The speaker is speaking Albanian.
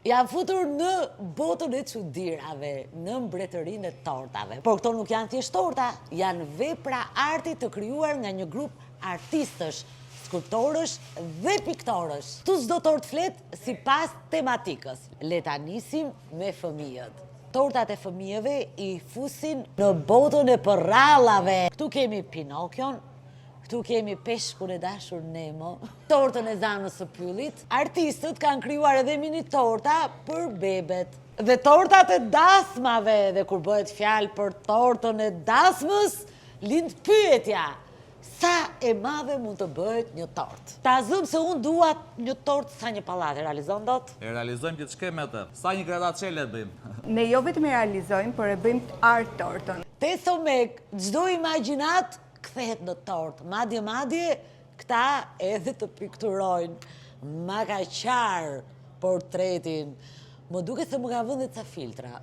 Janë futur në botën e çuditërave, në mbretërinë e tortave. Por këto nuk janë thjesht torta, janë vepra arti të krijuar nga një grup artistësh, skulptorësh dhe piktorësh. Tu çdo tortë flet sipas tematikës. Le ta nisim me fëmijët. Tortat e fëmijëve i fusin në botën e përrallave. Këtu kemi Pinokion, këtu kemi peshkun e dashur Nemo, tortën e zanës së pyllit. Artistët kanë krijuar edhe mini torta për bebet. Dhe tortat e dasmave, dhe kur bëhet fjalë për tortën e dasmës, lind pyetja. Sa e madhe mund të bëhet një tortë? Ta zëm se unë dua një tortë sa një pallat, e realizon dot? E realizojmë gjithë shke me të. Sa një gradacele bëjmë? Ne jo vetëm e realizojmë, por e bëjmë art tortën. Te Somek, çdo imagjinat kthehet në tortë. Madje këta edhe të pikturojnë. Ma ka qarë portretin. Më duket se më ka vënë ca filtra.